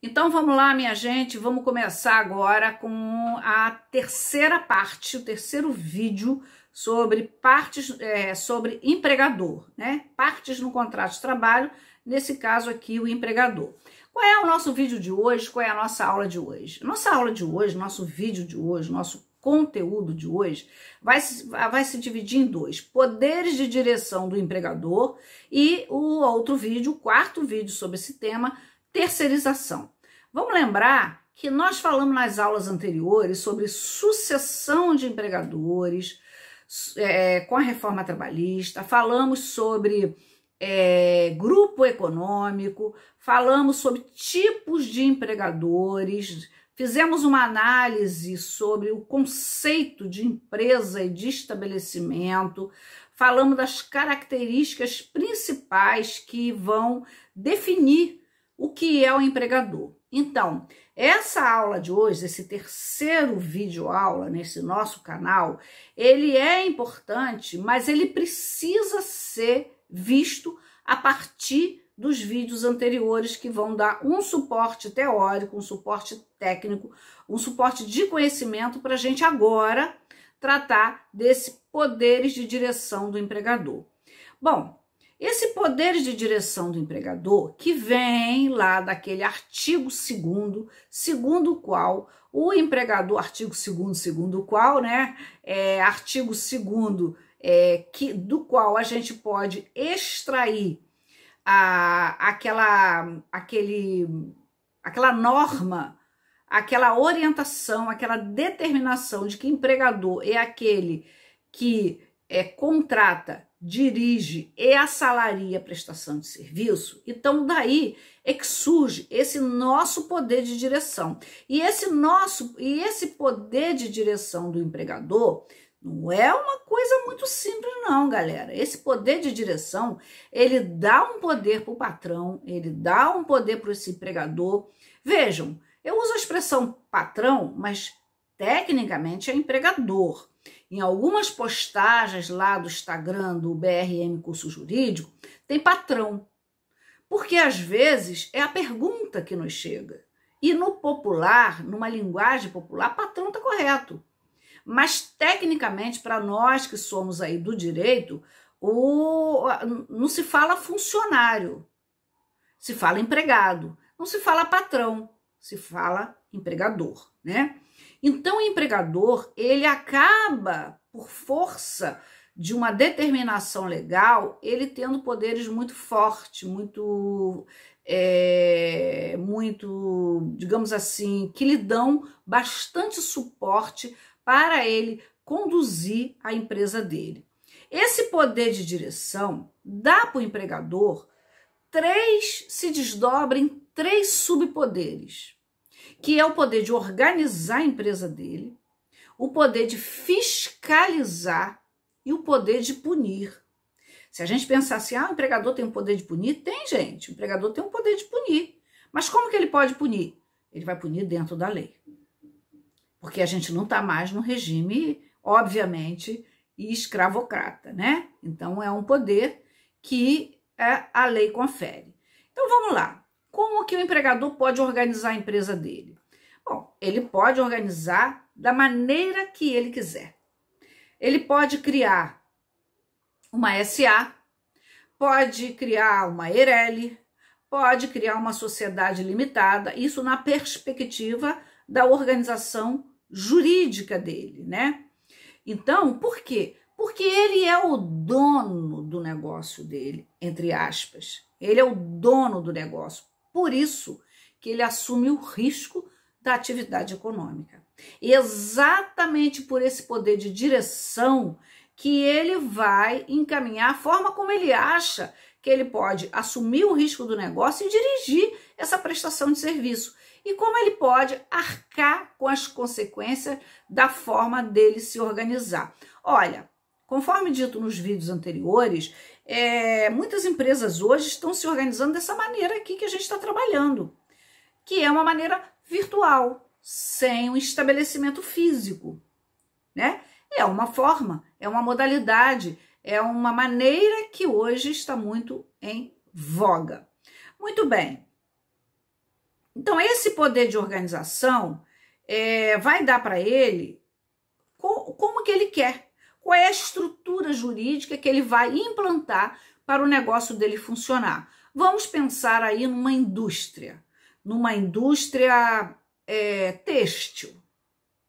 Então vamos lá, minha gente, vamos começar agora com a terceira parte, o terceiro vídeo sobre partes, sobre empregador, né? Partes no contrato de trabalho, nesse caso aqui o empregador. Qual é o nosso vídeo de hoje? Qual é a nossa aula de hoje? Nossa aula de hoje, nosso vídeo de hoje, nosso conteúdo de hoje vai se dividir em dois: poderes de direção do empregador e o outro vídeo, o quarto vídeo sobre esse tema, terceirização. Vamos lembrar que nós falamos nas aulas anteriores sobre sucessão de empregadores com a reforma trabalhista, falamos sobre grupo econômico, falamos sobre tipos de empregadores, fizemos uma análise sobre o conceito de empresa e de estabelecimento, falamos das características principais que vão definir o que é o empregador. Então, essa aula de hoje, esse terceiro vídeo aula nesse nosso canal, ele é importante, mas ele precisa ser visto a partir dos vídeos anteriores, que vão dar um suporte teórico, um suporte técnico, um suporte de conhecimento para a gente agora tratar desse poderes de direção do empregador. Bom, esse poder de direção do empregador, que vem lá daquele artigo 2º, segundo o qual o empregador, artigo 2º, segundo o qual, né, artigo 2º, do qual a gente pode extrair aquela norma, aquela orientação, aquela determinação de que empregador é aquele que contrata, dirige e assalaria a prestação de serviço. Então daí é que surge esse nosso poder de direção. E esse poder de direção do empregador não é uma coisa muito simples não, galera. Esse poder de direção, ele dá um poder para o patrão, ele dá um poder para esse empregador. Vejam, eu uso a expressão patrão, mas tecnicamente é empregador. Em algumas postagens lá do Instagram do BRM Curso Jurídico, tem patrão. Porque às vezes é a pergunta que nos chega. E no popular, numa linguagem popular, patrão está correto. Mas tecnicamente, para nós que somos aí do direito, não se fala funcionário, se fala empregado. Não se fala patrão, se fala empregador, né? Então, o empregador, ele acaba, por força de uma determinação legal, ele tendo poderes muito fortes, muito, digamos assim, que lhe dão bastante suporte para ele conduzir a empresa dele. Esse poder de direção dá para o empregador se desdobra em 3 subpoderes, que é o poder de organizar a empresa dele, o poder de fiscalizar e o poder de punir. Se a gente pensar assim, o empregador tem um poder de punir? Tem, gente, o empregador tem um poder de punir. Mas como que ele pode punir? Ele vai punir dentro da lei. Porque a gente não está mais no regime, obviamente, escravocrata, né? Então é um poder que a lei confere. Então vamos lá. Como que o empregador pode organizar a empresa dele? Bom, ele pode organizar da maneira que ele quiser. Ele pode criar uma SA, pode criar uma EIRELI, pode criar uma sociedade limitada, isso na perspectiva da organização jurídica dele, né? Então, por quê? Porque ele é o dono do negócio dele, entre aspas. Ele é o dono do negócio. Por isso que ele assume o risco da atividade econômica. E exatamente por esse poder de direção que ele vai encaminhar a forma como ele acha que ele pode assumir o risco do negócio e dirigir essa prestação de serviço. E como ele pode arcar com as consequências da forma dele se organizar. Olha, conforme dito nos vídeos anteriores, muitas empresas hoje estão se organizando dessa maneira aqui que a gente está trabalhando, que é uma maneira virtual, sem um estabelecimento físico, né? É uma forma, é uma modalidade, é uma maneira que hoje está muito em voga. Muito bem. Então, esse poder de organização vai dar para ele como que ele quer, qual é a estrutura jurídica que ele vai implantar para o negócio dele funcionar. Vamos pensar aí numa indústria têxtil,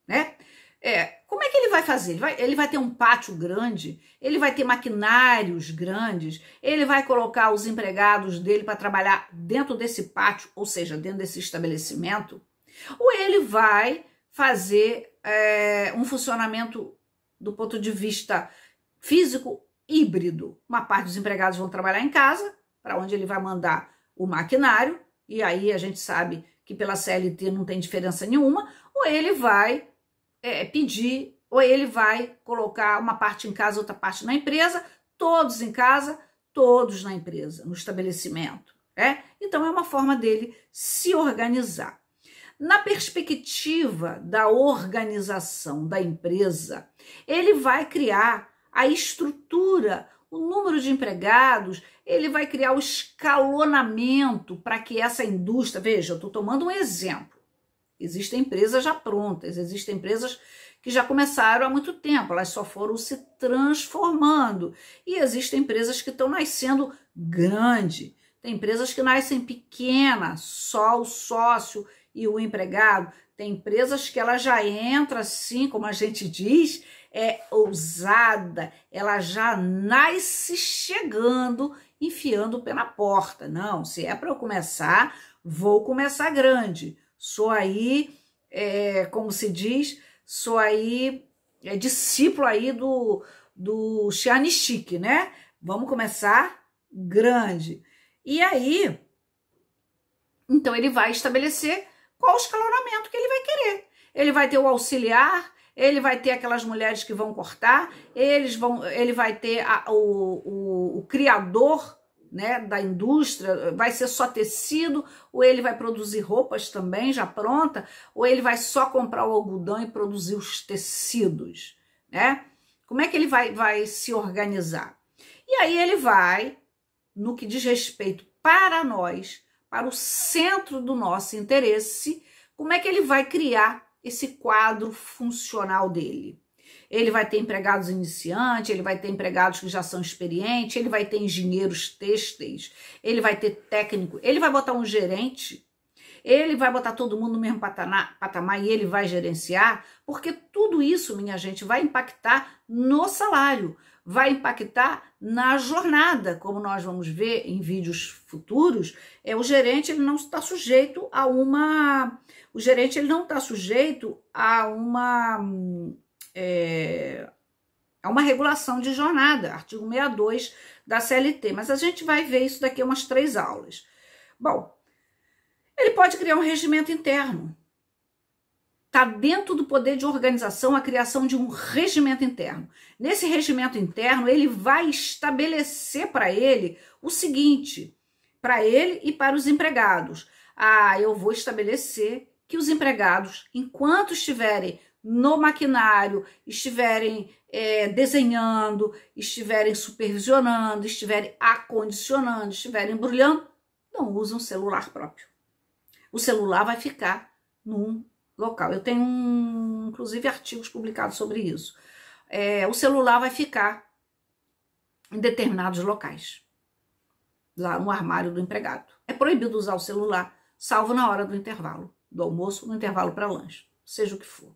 né? Como é que ele vai fazer? Ele vai ter um pátio grande, ele vai ter maquinários grandes, ele vai colocar os empregados dele para trabalhar dentro desse pátio, ou seja, dentro desse estabelecimento, ou ele vai fazer um funcionamento do ponto de vista físico híbrido. Uma parte dos empregados vão trabalhar em casa, para onde ele vai mandar o maquinário, e aí a gente sabe que pela CLT não tem diferença nenhuma, ou ele vai pedir, ou ele vai colocar uma parte em casa, outra parte na empresa, todos em casa, todos na empresa, no estabelecimento. Então é uma forma dele se organizar. Na perspectiva da organização da empresa, ele vai criar a estrutura, o número de empregados, ele vai criar o escalonamento para que essa indústria, veja, eu estou tomando um exemplo, existem empresas já prontas, existem empresas que já começaram há muito tempo, elas só foram se transformando, e existem empresas que estão nascendo grande, tem empresas que nascem pequena, só o sócio e o empregado, tem empresas que ela já entra assim, como a gente diz, ousada, ela já nasce chegando, enfiando o pé na porta. Não, se é para eu começar, vou começar grande. Sou aí, como se diz, sou aí discípulo aí do Xianixi, né? Vamos começar grande. E aí, então ele vai estabelecer qual o escalonamento que ele vai querer. Ele vai ter o auxiliar, ele vai ter aquelas mulheres que vão cortar, ele vai ter o criador, né, da indústria, vai ser só tecido, ou ele vai produzir roupas também já pronta, ou ele vai só comprar o algodão e produzir os tecidos, né? Como é que ele vai se organizar? E aí ele vai, no que diz respeito para nós, para o centro do nosso interesse, como é que ele vai criar esse quadro funcional dele? Ele vai ter empregados iniciantes, ele vai ter empregados que já são experientes, ele vai ter engenheiros têxteis, ele vai ter técnico, ele vai botar um gerente, ele vai botar todo mundo no mesmo patamar e ele vai gerenciar, porque tudo isso, minha gente, vai impactar no salário, vai impactar na jornada, como nós vamos ver em vídeos futuros. O gerente ele não está sujeito a uma regulação de jornada, artigo 62 da CLT, mas a gente vai ver isso daqui a umas 3 aulas. Bom, ele pode criar um regimento interno. Está dentro do poder de organização a criação de um regimento interno. Nesse regimento interno, ele vai estabelecer para ele o seguinte, para ele e para os empregados. Eu vou estabelecer que os empregados, enquanto estiverem no maquinário, estiverem desenhando, estiverem supervisionando, estiverem acondicionando, estiverem embrulhando, não usam celular próprio. O celular vai ficar num local. Eu tenho, inclusive, artigos publicados sobre isso. O celular vai ficar em determinados locais, lá no armário do empregado. É proibido usar o celular, salvo na hora do intervalo, do almoço, no intervalo para lanche, seja o que for.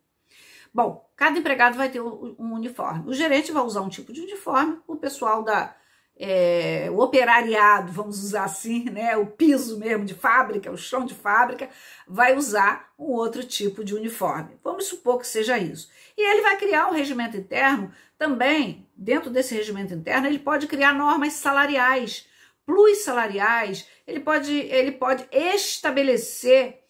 Bom, cada empregado vai ter um uniforme. O gerente vai usar um tipo de uniforme, o pessoal o operariado, vamos usar assim, né, o piso mesmo de fábrica, o chão de fábrica, vai usar um outro tipo de uniforme. Vamos supor que seja isso. E ele vai criar um regimento interno também. Dentro desse regimento interno, ele pode criar normas salariais, plus salariais, ele pode estabelecer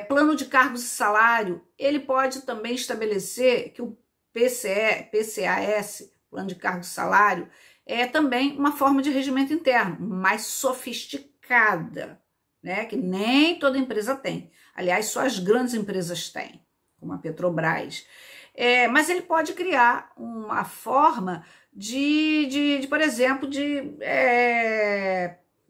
plano de cargos e salário, ele pode também estabelecer que o PCAS, plano de cargos e salário, é também uma forma de regimento interno, mais sofisticada, né? Que nem toda empresa tem. Aliás, só as grandes empresas têm, como a Petrobras. Mas ele pode criar uma forma por exemplo, de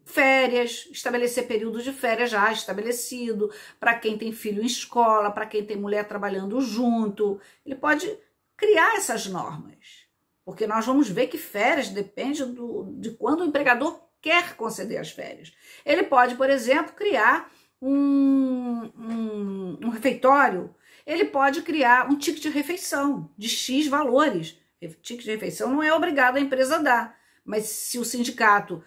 férias, estabelecer períodos de férias já estabelecido, para quem tem filho em escola, para quem tem mulher trabalhando junto. Ele pode criar essas normas, porque nós vamos ver que férias depende de quando o empregador quer conceder as férias. Ele pode, por exemplo, criar um refeitório, ele pode criar um ticket de refeição de X valores. Ticket de refeição não é obrigado a empresa a dar, mas se o sindicato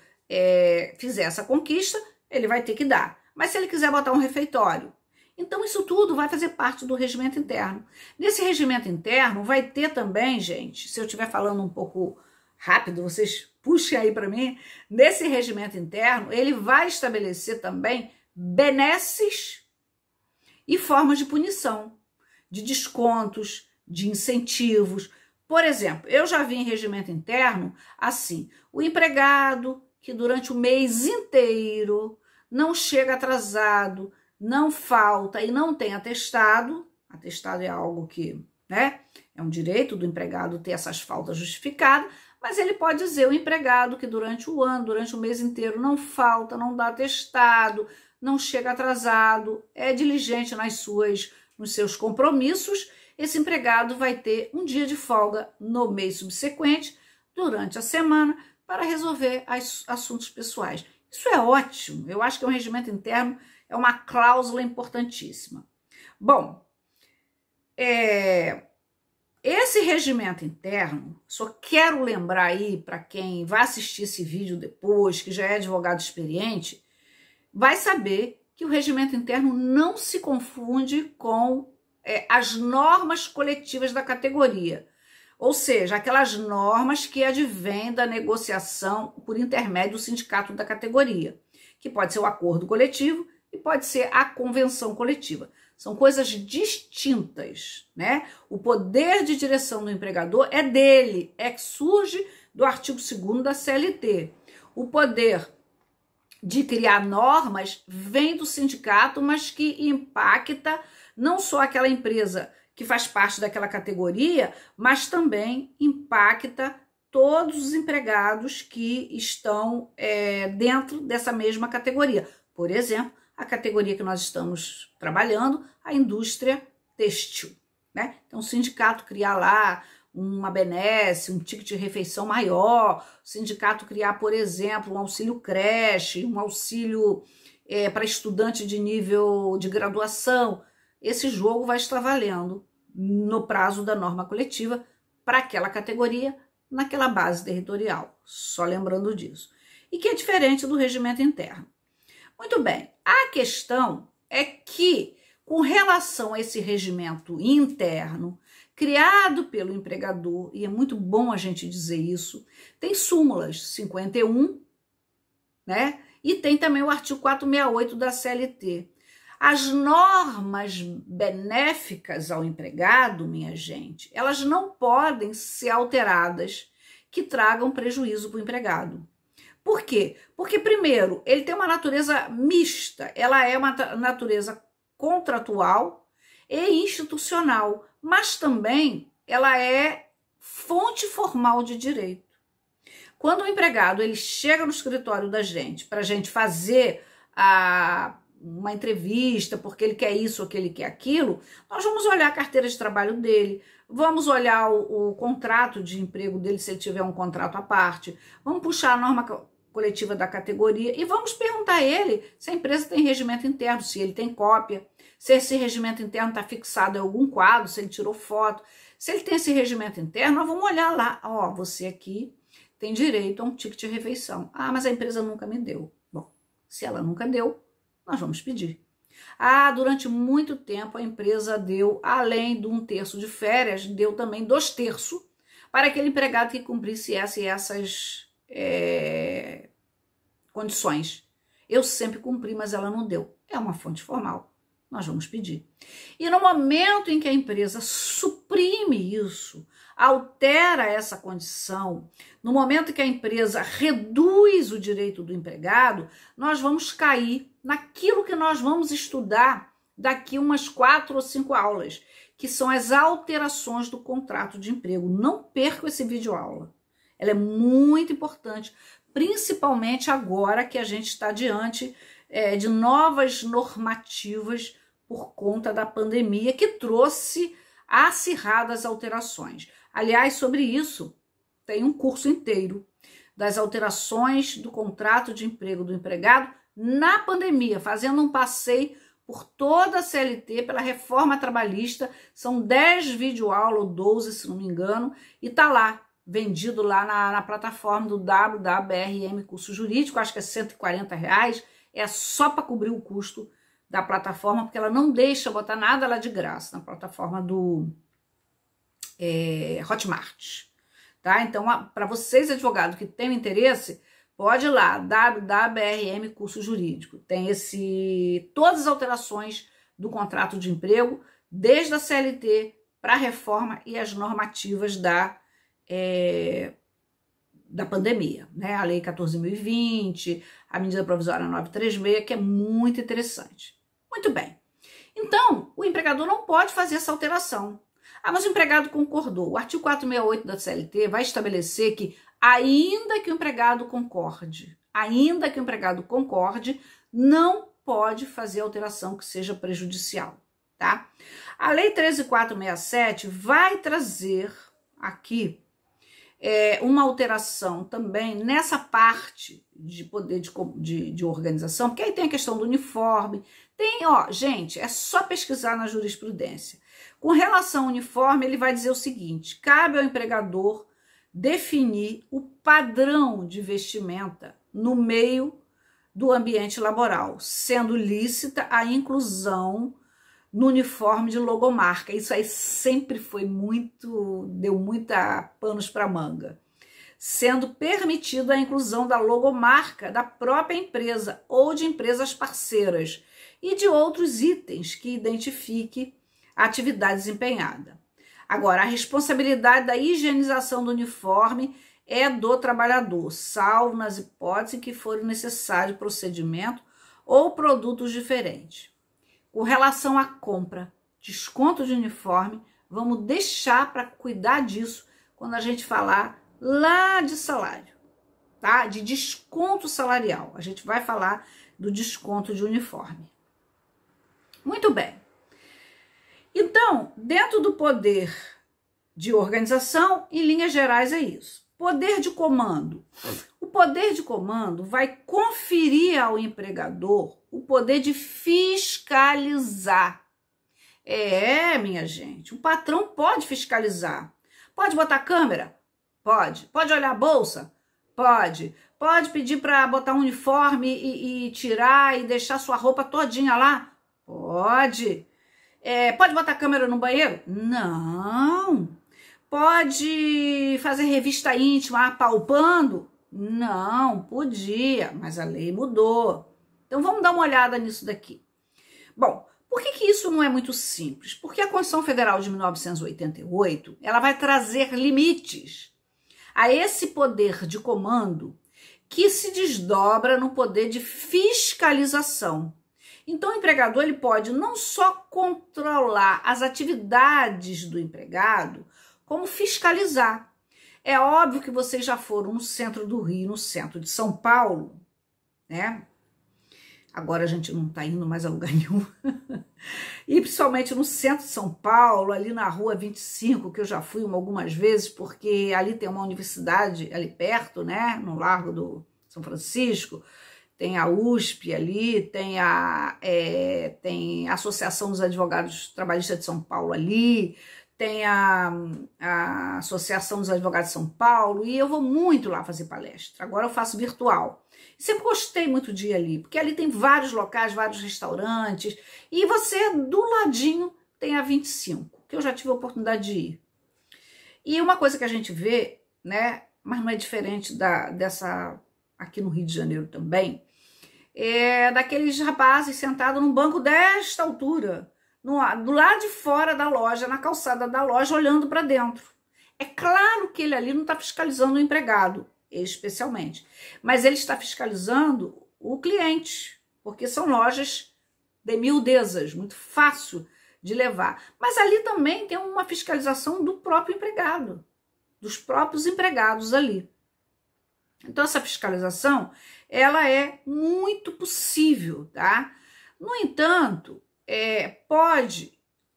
fizer essa conquista, ele vai ter que dar. Mas se ele quiser botar um refeitório, então isso tudo vai fazer parte do regimento interno. Nesse regimento interno vai ter também, gente, se eu estiver falando um pouco rápido, vocês puxem aí para mim, nesse regimento interno, ele vai estabelecer também benesses e formas de punição, de descontos, de incentivos. Por exemplo, eu já vi em regimento interno, assim, o empregado que durante o mês inteiro não chega atrasado, não falta e não tem atestado é algo que, né, é um direito do empregado ter essas faltas justificadas, mas ele pode dizer, o empregado que durante o ano, durante o mês inteiro não falta, não dá atestado, não chega atrasado, é diligente nos seus compromissos, esse empregado vai ter um dia de folga no mês subsequente, durante a semana, para resolver assuntos pessoais. Isso é ótimo, eu acho que um regimento interno é uma cláusula importantíssima. Bom, esse regimento interno, só quero lembrar aí para quem vai assistir esse vídeo depois, que já é advogado experiente, vai saber que o regimento interno não se confunde com as normas coletivas da categoria, ou seja, aquelas normas que advêm da negociação por intermédio do sindicato da categoria, que pode ser o acordo coletivo e pode ser a convenção coletiva. São coisas distintas, né? O poder de direção do empregador é dele, que surge do artigo 2º da CLT. O poder de criar normas vem do sindicato, mas que impacta não só aquela empresa que faz parte daquela categoria, mas também impacta todos os empregados que estão dentro dessa mesma categoria. Por exemplo, a categoria que nós estamos trabalhando, a indústria têxtil, né? Então, o sindicato criar lá uma benesse, um ticket de refeição maior, o sindicato criar, por exemplo, um auxílio creche, um auxílio para estudante de nível de graduação, esse jogo vai estar valendo no prazo da norma coletiva para aquela categoria, naquela base territorial, só lembrando disso. E que é diferente do regimento interno. Muito bem, a questão é que, com relação a esse regimento interno, criado pelo empregador, e é muito bom a gente dizer isso, tem súmulas 51, né? E tem também o artigo 468 da CLT. As normas benéficas ao empregado, minha gente, elas não podem ser alteradas que tragam prejuízo para o empregado. Por quê? Porque, primeiro, ele tem uma natureza mista, ela é uma natureza contratual e institucional, mas também ela é fonte formal de direito. Quando o empregado ele chega no escritório da gente para a gente fazer uma entrevista, porque ele quer isso ou que ele quer aquilo, nós vamos olhar a carteira de trabalho dele, vamos olhar o contrato de emprego dele, se ele tiver um contrato à parte, vamos puxar a norma coletiva da categoria e vamos perguntar a ele se a empresa tem regimento interno, se ele tem cópia, se esse regimento interno está fixado em algum quadro, se ele tirou foto. Se ele tem esse regimento interno, nós vamos olhar lá, ó, você aqui tem direito a um ticket de refeição. Ah, mas a empresa nunca me deu. Bom, se ela nunca deu, nós vamos pedir. Ah, durante muito tempo a empresa deu, além de 1/3 de férias, deu também 2/3 para aquele empregado que cumprisse essas condições. Eu sempre cumpri, mas ela não deu. É uma fonte formal. Nós vamos pedir. E no momento em que a empresa suprime isso, altera essa condição, no momento que a empresa reduz o direito do empregado, nós vamos cair naquilo que nós vamos estudar daqui umas 4 ou 5 aulas, que são as alterações do contrato de emprego. Não percam esse vídeo aula. Ela é muito importante principalmente agora que a gente está diante de novas normativas por conta da pandemia, que trouxe acirradas alterações. Aliás, sobre isso, tem um curso inteiro das alterações do contrato de emprego do empregado na pandemia, fazendo um passeio por toda a CLT, pela reforma trabalhista. São 10 videoaulas, ou 12, se não me engano, e tá lá, vendido lá na plataforma do WWRM Curso Jurídico, acho que é R$140, é só para cobrir o custo da plataforma, porque ela não deixa botar nada lá de graça na plataforma do Hotmart, tá? Então, para vocês, advogados que têm interesse, pode ir lá, WWRM Curso Jurídico. Tem todas as alterações do contrato de emprego, desde a CLT para a reforma e as normativas da pandemia, né? A Lei 14.020, a medida provisória 936, que é muito interessante. Muito bem. Então, o empregador não pode fazer essa alteração. Ah, mas o empregado concordou. O artigo 468 da CLT vai estabelecer que, ainda que o empregado concorde, não pode fazer alteração que seja prejudicial, tá? A Lei 13.467 vai trazer aqui uma alteração também nessa parte de poder de organização, porque aí tem a questão do uniforme, gente, é só pesquisar na jurisprudência. Com relação ao uniforme, ele vai dizer o seguinte: cabe ao empregador definir o padrão de vestimenta no meio do ambiente laboral, sendo lícita a inclusão no uniforme de logomarca. Isso aí sempre foi deu muita panos para manga. Sendo permitida a inclusão da logomarca da própria empresa ou de empresas parceiras e de outros itens que identifique a atividade desempenhada. Agora, a responsabilidade da higienização do uniforme é do trabalhador, salvo nas hipóteses em que for necessário procedimento ou produtos diferentes. Com relação à compra, desconto de uniforme, vamos deixar para cuidar disso quando a gente falar lá de salário, tá? De desconto salarial. A gente vai falar do desconto de uniforme. Muito bem. Então, dentro do poder de organização, em linhas gerais é isso. Poder de comando. O poder de comando vai conferir ao empregador o poder de fiscalizar. Minha gente, o patrão pode fiscalizar. Pode botar câmera? Pode. Pode olhar a bolsa? Pode. Pode pedir para botar um uniforme e tirar e deixar sua roupa todinha lá? Pode. Pode botar câmera no banheiro? Não. Pode fazer revista íntima apalpando? Não, podia, mas a lei mudou. Então vamos dar uma olhada nisso daqui. Bom, por que isso não é muito simples? Porque a Constituição Federal de 1988, ela vai trazer limites a esse poder de comando que se desdobra no poder de fiscalização. Então, o empregador ele pode não só controlar as atividades do empregado, como fiscalizar. É óbvio que vocês já foram no centro do Rio, no centro de São Paulo, né? Agora a gente não está indo mais a lugar nenhum. E principalmente no centro de São Paulo, ali na Rua 25, que eu já fui algumas vezes, porque ali tem uma universidade ali perto, né? No Largo do São Francisco. Tem a USP ali, tem a Associação dos Advogados Trabalhistas de São Paulo ali, tem a Associação dos Advogados de São Paulo, e eu vou muito lá fazer palestra. Agora eu faço virtual. Sempre gostei muito de ir ali, porque ali tem vários locais, vários restaurantes, e você, do ladinho, tem a 25, que eu já tive a oportunidade de ir. E uma coisa que a gente vê, né, mas não é diferente dessa aqui no Rio de Janeiro também, daqueles rapazes sentados num banco desta altura, do lado de fora da loja, na calçada da loja, olhando para dentro. É claro que ele ali não está fiscalizando o empregado, especialmente, mas ele está fiscalizando o cliente, porque são lojas de miudezas, muito fácil de levar. Mas ali também tem uma fiscalização do próprio empregado, dos próprios empregados ali. Então, essa fiscalização, ela é muito possível, tá? No entanto,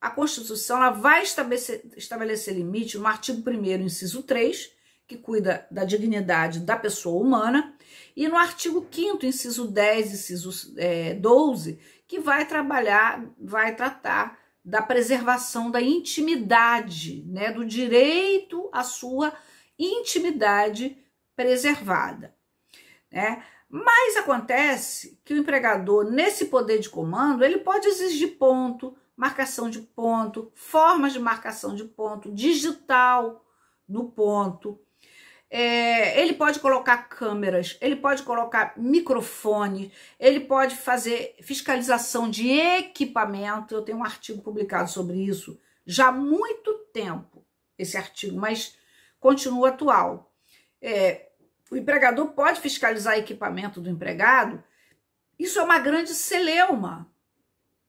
a Constituição ela vai estabelecer limite no artigo 1º, inciso 3, que cuida da dignidade da pessoa humana, e no artigo 5º, inciso 10, inciso 12, que vai tratar da preservação da intimidade, né, do direito à sua intimidade preservada, né? Mas acontece que o empregador, nesse poder de comando, ele pode exigir ponto, marcação de ponto, formas de marcação de ponto, digital no ponto. Ele pode colocar câmeras, ele pode colocar microfone, ele pode fazer fiscalização de equipamento. Eu tenho um artigo publicado sobre isso já há muito tempo, esse artigo, mas continua atual. O empregador pode fiscalizar equipamento do empregado. Isso é uma grande celeuma,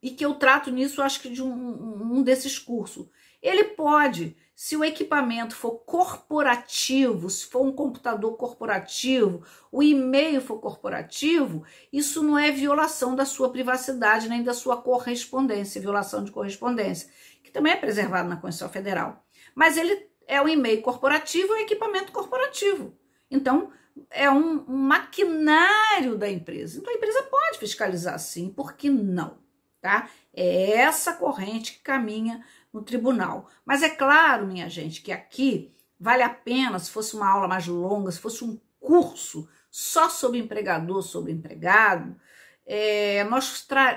e que eu trato nisso, acho que de um desses cursos. Ele pode, se o equipamento for corporativo, se for um computador corporativo, o e-mail for corporativo, isso não é violação da sua privacidade, nem da sua correspondência, violação de correspondência, que também é preservado na Constituição Federal. Mas ele é um e-mail corporativo, é um equipamento corporativo. Então, é um maquinário da empresa. Então, a empresa pode fiscalizar sim, por que não? Tá? É essa corrente que caminha no tribunal. Mas é claro, minha gente, que aqui vale a pena, se fosse uma aula mais longa, se fosse um curso só sobre empregador, sobre empregado,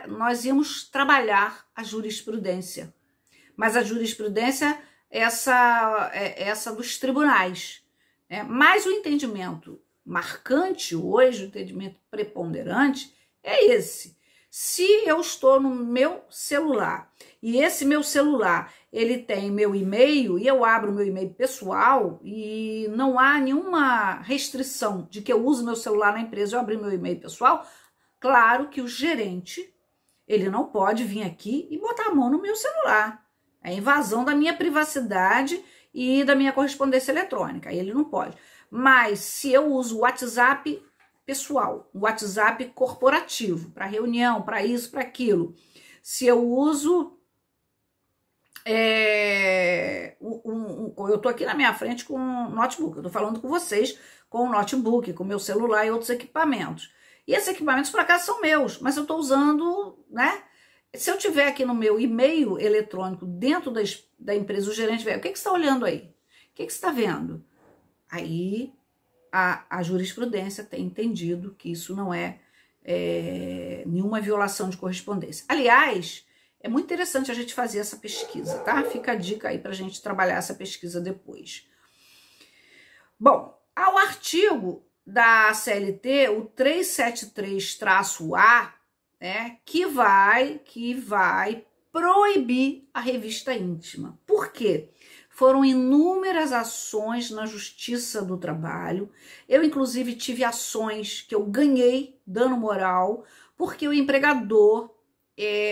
nós íamos trabalhar a jurisprudência. Mas a jurisprudência é essa dos tribunais. Mas o entendimento marcante hoje, o entendimento preponderante, é esse. Se eu estou no meu celular e esse meu celular ele tem meu e-mail e eu abro meu e-mail pessoal e não há nenhuma restrição de que eu use meu celular na empresa, eu abrir meu e-mail pessoal, claro que o gerente ele não pode vir aqui e botar a mão no meu celular. É invasão da minha privacidade e da minha correspondência eletrônica, ele não pode. Mas se eu uso o WhatsApp pessoal, o WhatsApp corporativo, para reunião, para isso, para aquilo, se eu uso, eu estou aqui na minha frente com um notebook, eu estou falando com vocês com o notebook, com o meu celular e outros equipamentos. E esses equipamentos, por acaso, são meus, mas eu estou usando, né? Se eu tiver aqui no meu e-mail eletrônico dentro da empresa, o gerente vai, o que você está olhando aí? O que você está vendo? Aí a jurisprudência tem entendido que isso não é nenhuma violação de correspondência. Aliás, é muito interessante a gente fazer essa pesquisa, tá? Fica a dica aí para a gente trabalhar essa pesquisa depois. Bom, ao artigo da CLT, o 373-A, né, que vai proibir a revista íntima. Por quê? Foram inúmeras ações na Justiça do Trabalho. Eu, inclusive, tive ações que eu ganhei dano moral, porque o empregador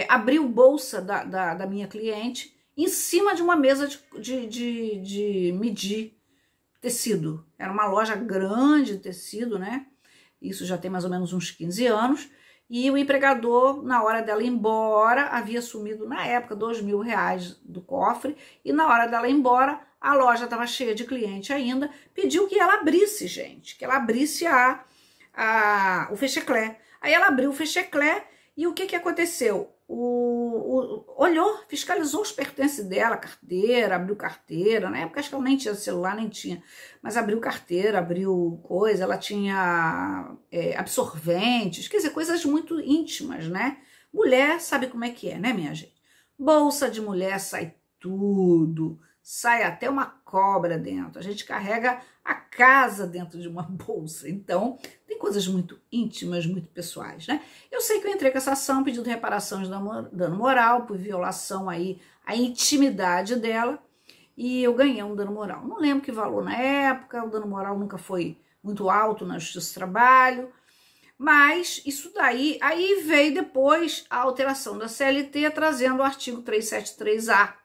abriu bolsa da minha cliente em cima de uma mesa de medir tecido. Era uma loja grande de tecido, né? Isso já tem mais ou menos uns 15 anos. E o empregador, na hora dela ir embora, havia sumido, na época, R$2.000 do cofre. E na hora dela ir embora, a loja estava cheia de cliente ainda. Pediu que ela abrisse, gente, que ela abrisse o fecheclé. Aí ela abriu o fecheclé e o que aconteceu? Olhou, fiscalizou os pertences dela, carteira, abriu carteira. Na época, acho que ela nem tinha celular, nem tinha. Mas abriu carteira, abriu coisa, ela tinha absorventes, quer dizer, coisas muito íntimas, né? Mulher sabe como é que é, né, minha gente? Bolsa de mulher sai tudo, sai até uma cobra dentro. A gente carrega a casa dentro de uma bolsa. Então, tem coisas muito íntimas, muito pessoais, né? Eu sei que eu entrei com essa ação pedindo reparação de dano moral por violação aí à intimidade dela e eu ganhei um dano moral. Não lembro que valor na época, o dano moral nunca foi muito alto na Justiça do Trabalho, mas isso daí, aí veio depois a alteração da CLT trazendo o artigo 373-A,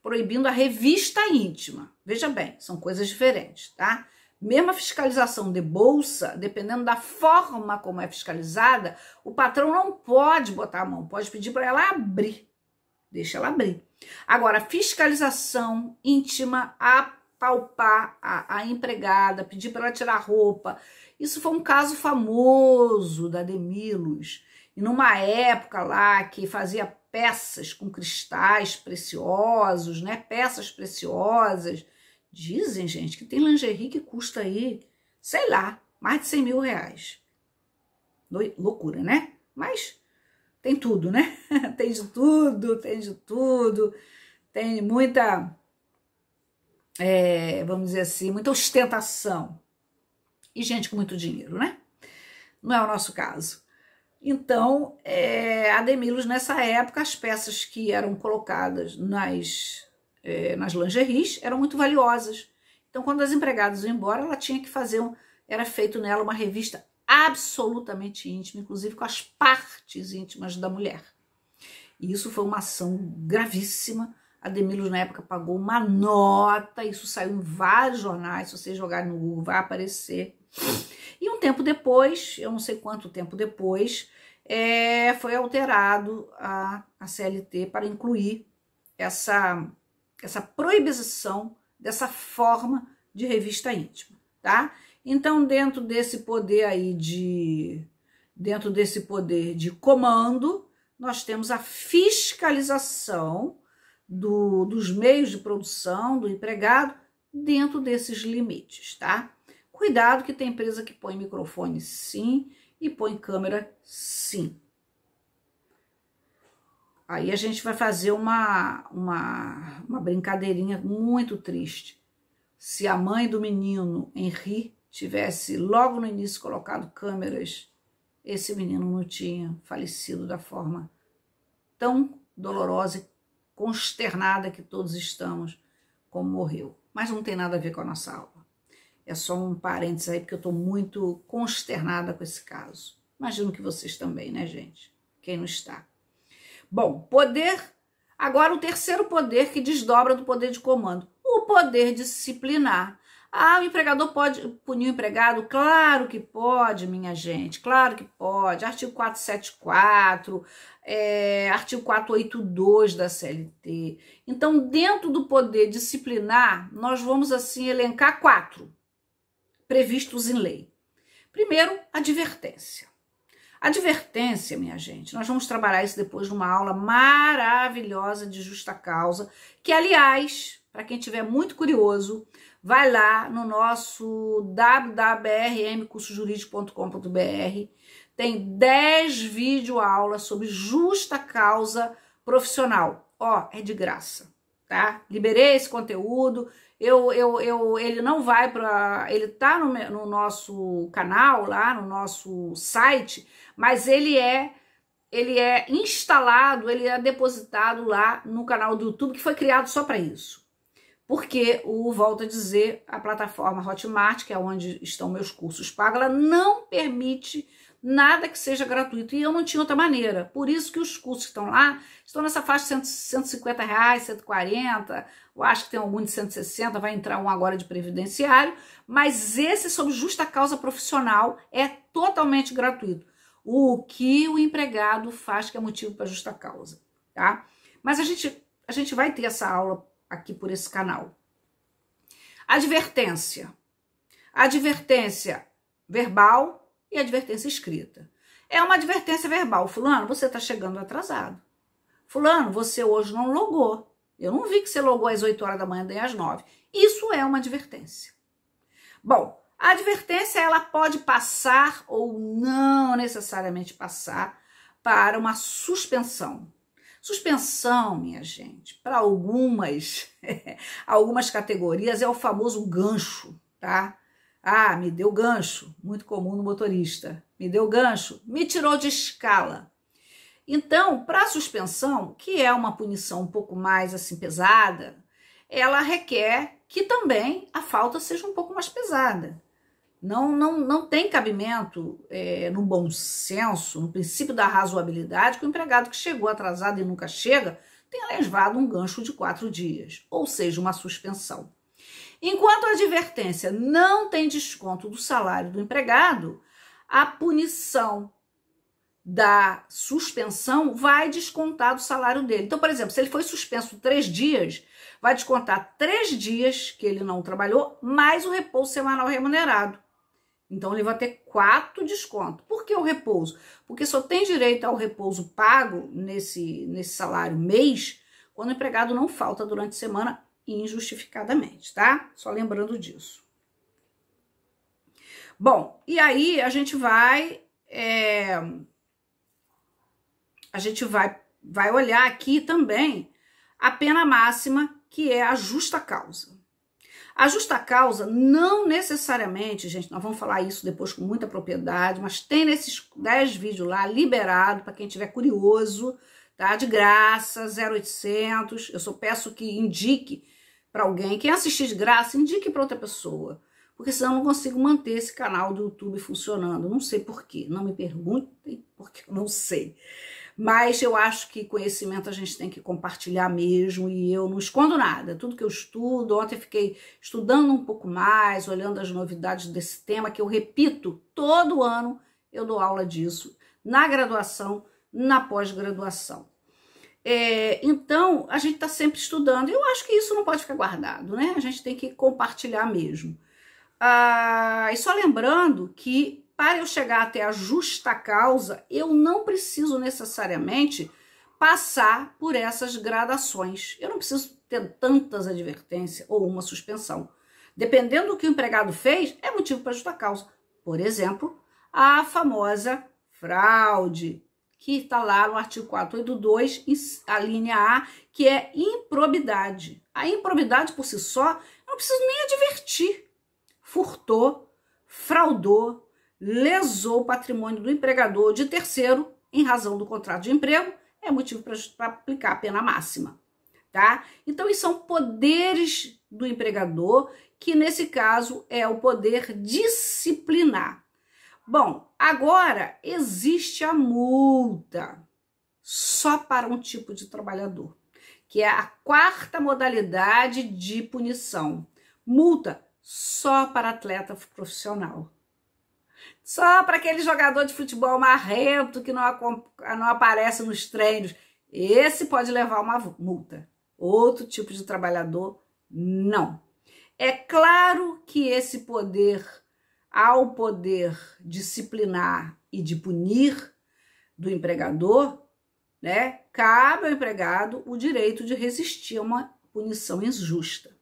proibindo a revista íntima. Veja bem, são coisas diferentes, tá? Mesmo a fiscalização de bolsa, dependendo da forma como é fiscalizada, o patrão não pode botar a mão, pode pedir para ela abrir, deixa ela abrir. Agora, fiscalização íntima, apalpar a empregada, pedir para ela tirar a roupa, isso foi um caso famoso da Demilos, e numa época lá que fazia peças com cristais preciosos, né? Peças preciosas. Dizem, gente, que tem lingerie que custa aí, sei lá, mais de 100 mil reais. Loucura, né? Mas tem tudo, né? Tem de tudo, tem de tudo. Tem muita, vamos dizer assim, muita ostentação. E gente com muito dinheiro, né? Não é o nosso caso. Então, a Demilos, nessa época, as peças que eram colocadas nas lingeries eram muito valiosas. Então, quando as empregadas iam embora, ela tinha que fazer, era feito nela uma revista absolutamente íntima, inclusive com as partes íntimas da mulher. E isso foi uma ação gravíssima. A Demilos, na época, pagou uma nota, isso saiu em vários jornais, se vocês jogarem no Google vai aparecer. E um tempo depois, eu não sei quanto tempo depois, foi alterado a CLT para incluir essa proibição dessa forma de revista íntima, tá? Então, dentro desse poder aí dentro desse poder de comando, nós temos a fiscalização dos meios de produção, do empregado, dentro desses limites, tá? Cuidado que tem empresa que põe microfone sim e põe câmera sim. Aí a gente vai fazer uma brincadeirinha muito triste. Se a mãe do menino, Henri, tivesse logo no início colocado câmeras, esse menino não tinha falecido da forma tão dolorosa e consternada que todos estamos, como morreu. Mas não tem nada a ver com a nossa aula. É só um parênteses aí, porque eu estou muito consternada com esse caso. Imagino que vocês também, né, gente? Quem não está? Bom, poder... Agora, o terceiro poder que desdobra do poder de comando. O poder disciplinar. Ah, o empregador pode punir o empregado? Claro que pode, minha gente. Claro que pode. Artigo 474, artigo 482 da CLT. Então, dentro do poder disciplinar, nós vamos, assim, elencar 4 previstos em lei. Primeiro, advertência. Advertência, minha gente, nós vamos trabalhar isso depois numa aula maravilhosa de justa causa, que, aliás, para quem tiver muito curioso, vai lá no nosso www.rmcursojuridico.com.br, tem 10 videoaulas sobre justa causa profissional. Ó, é de graça, tá? Liberei esse conteúdo. Ele não vai para... Ele tá no nosso canal, lá no nosso site, mas ele é instalado, ele é depositado lá no canal do YouTube, que foi criado só para isso. Porque, volto a dizer, a plataforma Hotmart, que é onde estão meus cursos pagos, ela não permite nada que seja gratuito, e eu não tinha outra maneira. Por isso que os cursos que estão lá estão nessa faixa de 150 reais, 140, eu acho que tem algum de 160, vai entrar um agora de previdenciário, mas esse sobre justa causa profissional é totalmente gratuito. O que o empregado faz que é motivo para justa causa, tá? Mas a gente vai ter essa aula aqui por esse canal. Advertência. Advertência verbal e advertência escrita. É uma advertência verbal. Fulano, você está chegando atrasado. Fulano, você hoje não logou. Eu não vi que você logou às 8 horas da manhã, nem às 9. Isso é uma advertência. Bom, a advertência ela pode passar ou não necessariamente passar para uma suspensão. Suspensão, minha gente, para algumas categorias é o famoso gancho, tá? Ah, me deu gancho, muito comum no motorista. Me deu gancho, me tirou de escala. Então, para a suspensão, que é uma punição um pouco mais assim pesada, ela requer que também a falta seja um pouco mais pesada. Não tem cabimento no bom senso, no princípio da razoabilidade, que o empregado que chegou atrasado e nunca chega tenha levado um gancho de 4 dias, ou seja, uma suspensão. Enquanto a advertência não tem desconto do salário do empregado, a punição da suspensão vai descontar do salário dele. Então, por exemplo, se ele foi suspenso 3 dias, vai descontar 3 dias que ele não trabalhou, mais o repouso semanal remunerado. Então, ele vai ter 4 descontos. Por que o repouso? Porque só tem direito ao repouso pago nesse salário mês quando o empregado não falta durante a semana injustificadamente, tá? Só lembrando disso. Bom, e aí a gente vai olhar aqui também a pena máxima, que é a justa causa. A justa causa não necessariamente, gente, nós vamos falar isso depois com muita propriedade, mas tem nesses 10 vídeos lá, liberado, para quem tiver curioso, tá? De graça, 0800. Eu só peço que indique para alguém. Quem assistir de graça, indique para outra pessoa. Porque senão eu não consigo manter esse canal do YouTube funcionando. Não sei por quê. Não me perguntem, porque eu não sei. Mas eu acho que conhecimento a gente tem que compartilhar mesmo, e eu não escondo nada. Tudo que eu estudo, ontem eu fiquei estudando um pouco mais, olhando as novidades desse tema, que eu repito, todo ano eu dou aula disso, na graduação, na pós-graduação. Então, a gente está sempre estudando, e eu acho que isso não pode ficar guardado, né? A gente tem que compartilhar mesmo. E só lembrando que, para eu chegar até a justa causa, eu não preciso necessariamente passar por essas gradações. Eu não preciso ter tantas advertências ou uma suspensão. Dependendo do que o empregado fez, é motivo para justa causa. Por exemplo, a famosa fraude, que está lá no artigo 482, a linha A, que é improbidade. A improbidade por si só, eu não preciso nem advertir. Furtou, fraudou, lesou o patrimônio do empregador de terceiro em razão do contrato de emprego, é motivo para aplicar a pena máxima, tá? Então, isso são poderes do empregador, que nesse caso é o poder disciplinar. Bom, agora existe a multa só para um tipo de trabalhador, que é a 4ª modalidade de punição. Multa só para atleta profissional. Só para aquele jogador de futebol marrento que não aparece nos treinos. Esse pode levar uma multa. Outro tipo de trabalhador, não. É claro que esse poder, ao poder disciplinar e de punir do empregador, né, cabe ao empregado o direito de resistir a uma punição injusta.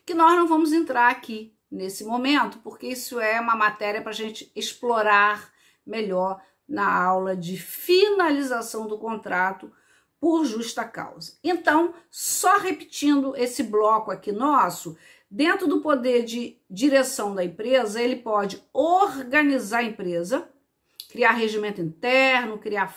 Que nós não vamos entrar aqui nesse momento, porque isso é uma matéria para a gente explorar melhor na aula de finalização do contrato por justa causa. Então, só repetindo esse bloco aqui nosso, dentro do poder de direção da empresa, ele pode organizar a empresa, criar regimento interno, criar